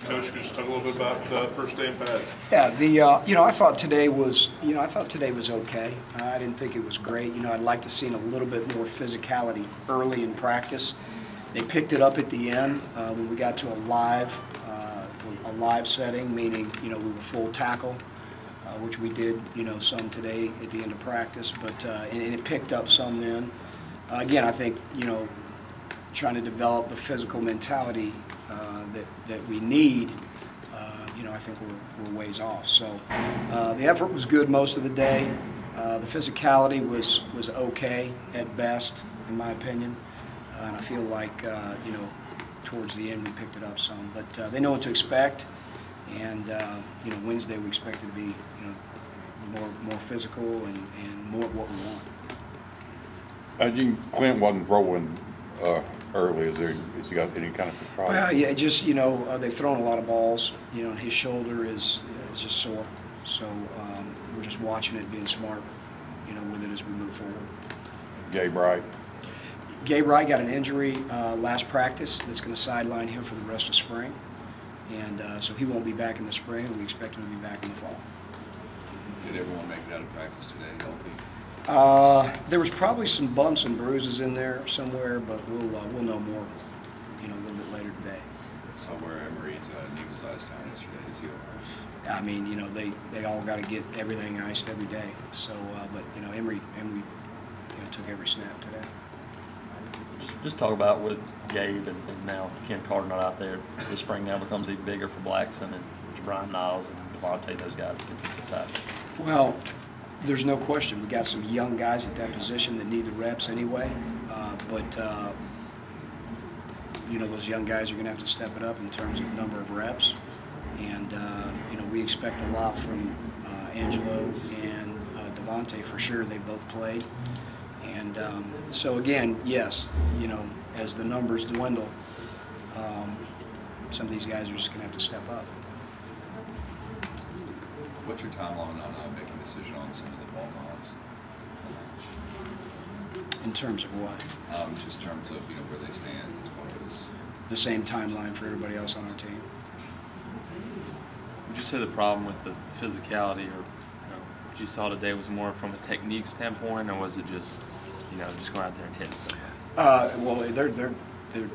Coach, could you talk a little bit about first day in pads? Yeah, I thought today was okay. I didn't think it was great. I'd like to see a little bit more physicality early in practice. They picked it up at the end when we got to a live setting, meaning we were full tackle, which we did some today at the end of practice. But and it picked up some then. Again, I think trying to develop the physical mentality that we need. I think we're ways off. So the effort was good most of the day. The physicality was okay at best, in my opinion. And I feel like towards the end we picked it up some. But they know what to expect. And Wednesday we expect it to be more physical and more of what we want. Clint wasn't rolling early. Has he got any kind of problem? Well, yeah, just they've thrown a lot of balls. And his shoulder is just sore. So we're just watching it, being smart, with it as we move forward. Gabe Wright. Gabe Wright got an injury last practice that's going to sideline him for the rest of spring, and so he won't be back in the spring. We expect him to be back in the fall. Did everyone make it out of practice today healthy? There was probably some bumps and bruises in there somewhere, but we'll know more, a little bit later today. So where Emery's knee was iced down yesterday, is he okay? I mean, they all got to get everything iced every day. So, but Emery took every snap today. Just talk about with Gabe and now Ken Carter not out there. The spring now becomes even bigger for Blackson and Brian Niles and Devontae, those guys at defensive tackle. Well, there's no question. We got some young guys at that position that need the reps anyway. But those young guys are going to have to step it up in terms of number of reps. And we expect a lot from Angelo and Devontae for sure. They both played. And so again, yes, as the numbers dwindle, some of these guys are just going to have to step up. What's your timeline on making a decision on some of the walk-ons? In terms of what? Just in terms of where they stand as far as the same timeline for everybody else on our team. Would you say the problem with the physicality or what you saw today was more from a technique standpoint, or was it just just going out there and hitting something? Well,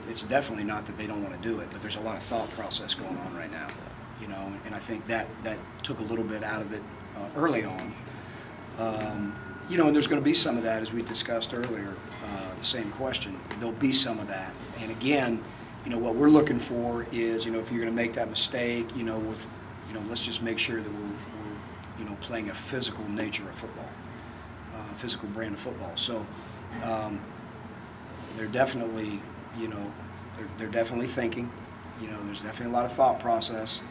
it's definitely not that they don't want to do it, but there's a lot of thought process going on right now, and I think that took a little bit out of it early on. And there's going to be some of that, as we discussed earlier, the same question. There'll be some of that. And again, what we're looking for is, if you're going to make that mistake, let's just make sure that we're playing a physical nature of football, physical brand of football. So they're definitely, they're definitely thinking. There's definitely a lot of thought process.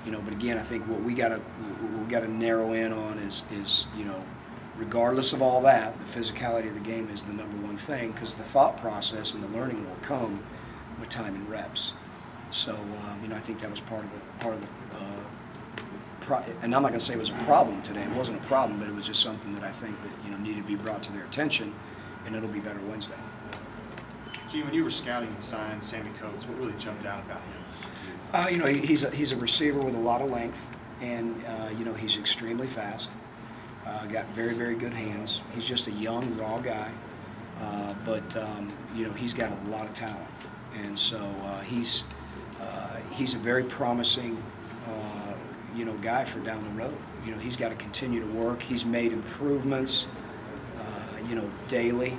But again, I think what we got to narrow in on is regardless of all that, the physicality of the game is the number one thing, because the thought process and the learning will come with time and reps. So I think that was part of the and I'm not going to say it was a problem today. It wasn't a problem, but it was just something that I think that needed to be brought to their attention, and it'll be better Wednesday. Gene, when you were scouting and signed Sammy Coates, what really jumped out about him? He's a receiver with a lot of length, and he's extremely fast. Got very, very good hands. He's just a young, raw guy, but he's got a lot of talent, and so he's a very promising guy for down the road. He's got to continue to work. He's made improvements, daily,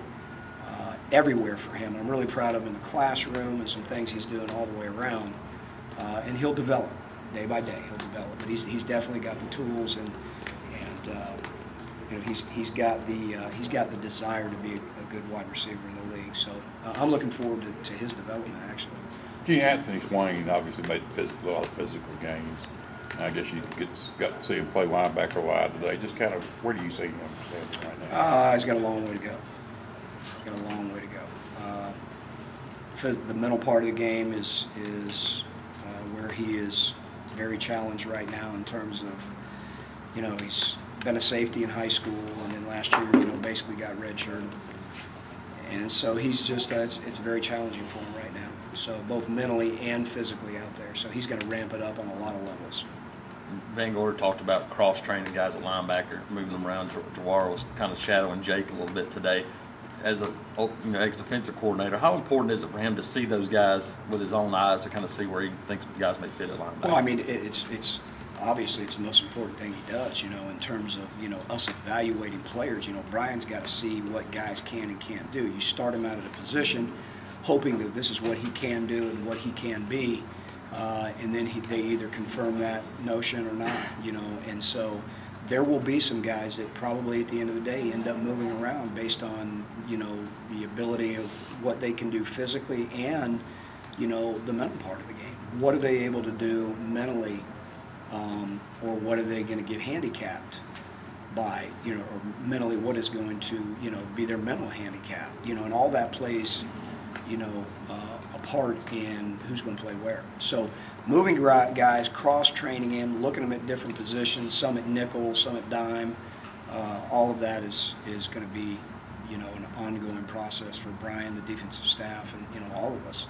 everywhere for him. I'm really proud of him in the classroom and some things he's doing all the way around. And he'll develop day by day. He'll develop, but he's definitely got the tools and he's got the desire to be a good wide receiver in the league. So I'm looking forward to his development actually. Gene, Anthony Swain obviously made a lot of physical gains. I guess you got to see him play linebacker wide today. Just kind of, where do you see him standing right now? He's got a long way to go. Got a long way to go. The mental part of the game is where he is very challenged right now in terms of, he's been a safety in high school, and then last year, basically got redshirted. And so he's just, it's very challenging for him right now. So both mentally and physically out there. So he's going to ramp it up on a lot of levels. Van Gorder talked about cross-training guys at linebacker, moving them around. Jawar was kind of shadowing Jake a little bit today. As a ex-defensive coordinator, how important is it for him to see those guys with his own eyes to kind of see where he thinks guys may fit at linebacker? Well, I mean, it's obviously it's the most important thing he does, in terms of, us evaluating players. Brian's got to see what guys can and can't do. You start him out at a position hoping that this is what he can do and what he can be, and then they either confirm that notion or not, and so there will be some guys that probably at the end of the day end up moving around based on, the ability of what they can do physically and, the mental part of the game. What are they able to do mentally, or what are they going to get handicapped by, or mentally what is going to, be their mental handicap, and all that plays, a part in who's going to play where. So moving guys, cross-training him, looking at them at different positions, some at nickel, some at dime, all of that is going to be, an ongoing process for Brian, the defensive staff, and, all of us.